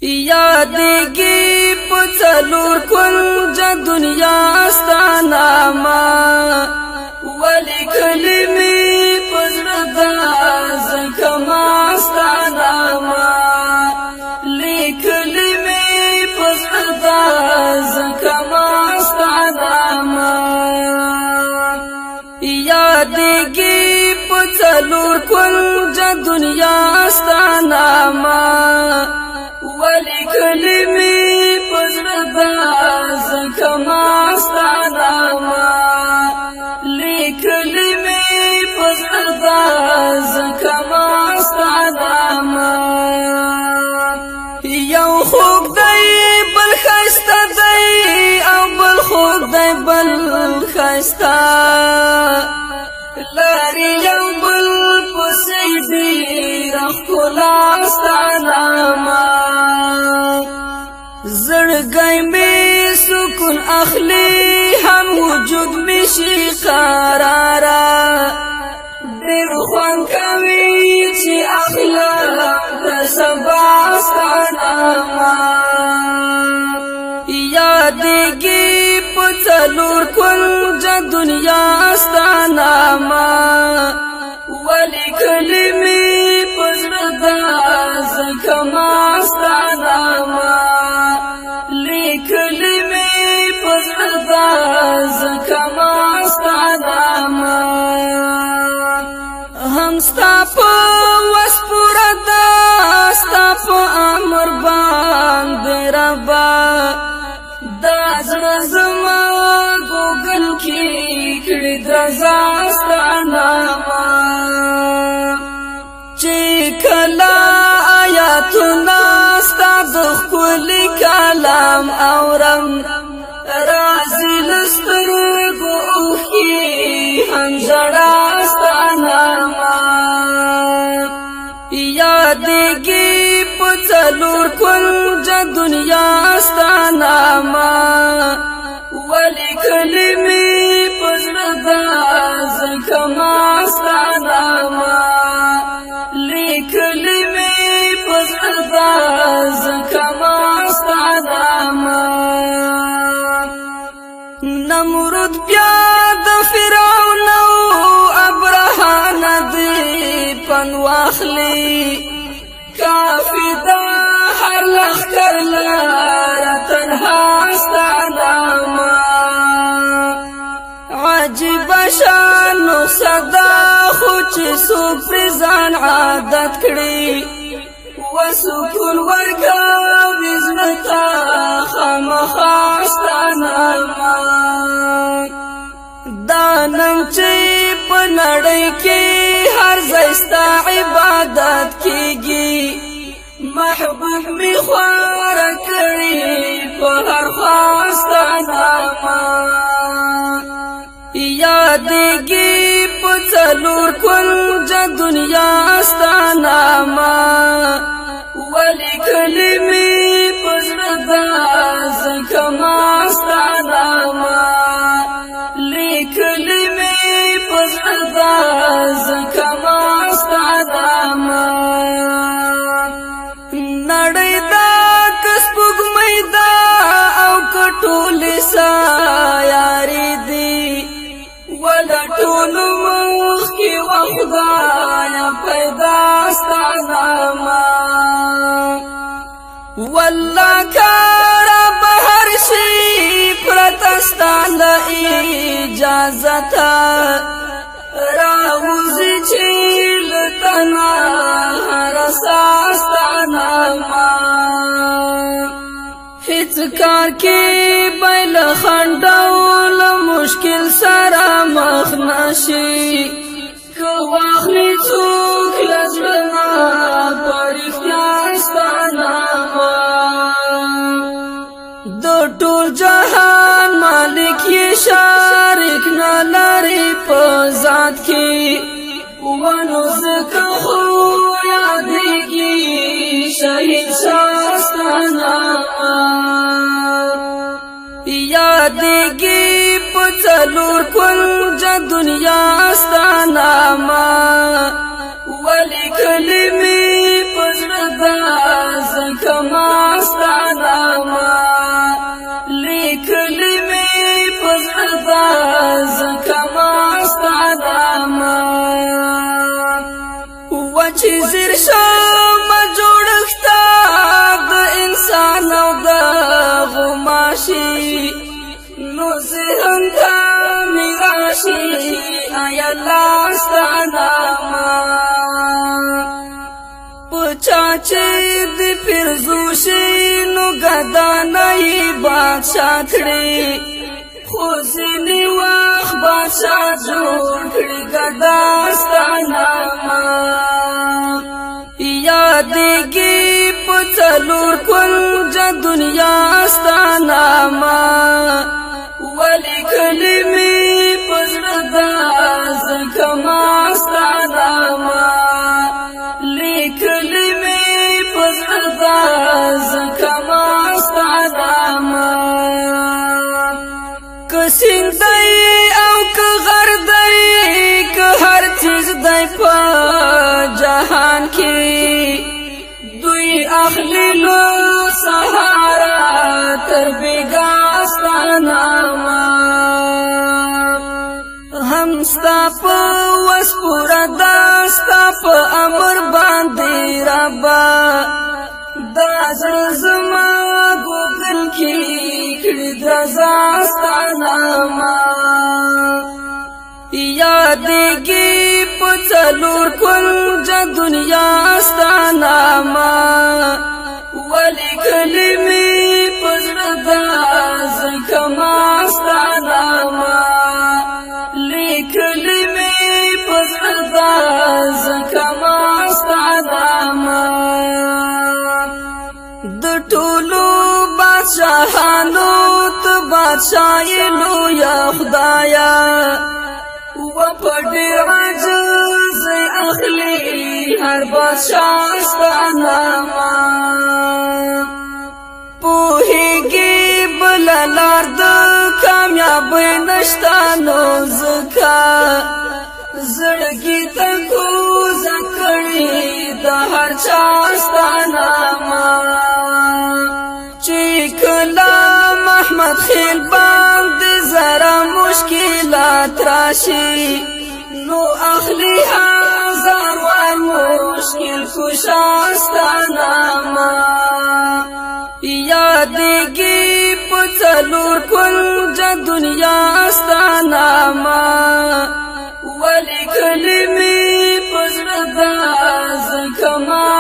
یادگی پڅلور کنج دنیا ستاناما ولی کلمی پزردا زکما ستاناما لیکلمی پزردا زکما ستاناما یادگی پڅلور کنج دنیا ستاناما ولی کلمی پزردا زکما ستاناما لیکلمی پزردا زکما ستاناما یو خوب دی بل خسته دی او بل خوب دی بل خسته لاری یو بل پسی دی رخلا ستاناما زړګی می سکون اخلي هم وجود می شي قرارا ډېر خوند کوي چې اخلاق د سبا ستاناما یادګي په څلور کنج دنیا ستاناما ولی کلمې په زړه زکما ستاناما لیکلمی پزردا زکما ستاناما هم ستا پا وسپوردا ستا پا امر باندې ربا دا زړه زما ګوګل کې کړي درزا ستاناما چې کلا آیاتنا ستا د ښکلي کلام اورم رازي لسترګو اوښکي هم ژړا ستاناما یادګي په څلور کنج دنیا ستاناما ولی کلمې په زړه زکما ستاناما لیکلمې په زړه زکما ستاناما نمرود بیا د فرعون او ابرهان دی پن واخلی کافی دا هر لخکر لارا تنها ستاناما عجیب شانو صدا خوچ سو پرزان عادت کړي وسکون ورکا بزمتا خامخا ستاناما دانم چې په نړۍ کې هر ځای ستا عبادت کېږي محبوب می خواره کړي په هر خوا ستاناما یادګي په څلور کنج دنیا ستاناما ولی کلمې په زړه زکما ستاناما لیکلمې په زړه زکما ستاناما نړۍ دا کسبګمې دا او کټول سایاري دی ولا ټول مخ کی وخدایا پیدا ستاناما والله کار بهر شي پرتستان د اجازه راوځي چې لتنا رساستاناما هیڅ کار کې بیل خندول مشکل سره مخ نشي کو واخلي څوک لزړه پرختیا ستاناما د ټول جهان مالک یې شارک نه لري په ذات کې ونو زکه خو یادګي شهید ستاناما یادګي په څلور کنج دنیا ستاناما ولی کلمې په زړه زکما زکما ستاناما لیکلی می پزړه زکما ستاناما وچ زیر شم جوړښتا د انسان او د غماشي نو ذهن ته می راشي ای الله ستاناما پچاچه دی پرزوشی نو گدانای بادشاہ کړي خوزنی وخت بادشاہ جوړ کړي گداستاناما یادګي پڅلور کنج دنیا استاناما ولی کلمی پزړه زکما استاناما لیکلی می پزړه زکما استاناما کسین دی او که غر دی که هر چیز دی په جهان کې دوی اخلی لو سهارا تر بیگا استاناما هم ستا په وس پورا دا ستا په امر باندې ربا دا زړه زما ګوګل کې کړي د ستاناما یادګي په څلور کنج دنیا ستاناما ولی کلمې پزړه زکما ستاناما لیکلی می پزړه زکما ستاناما د ټولو بادشاہانو ته بادشاہ لویا خدایا و په ډېر عجز اخلي هر بادشاہ ستاناما پوهیږي بل لار د کامیابی نشتا نو زکا زړګي ته کوزه کړي د هر چا ستاناما چې کله محمد خیل باندې زرا مشکلات راشي نو اخلي هزار وار مشکل کشا ستاناما یادګي په څلور کنج دنیا ستاناما ولی کلمې پزړه زکما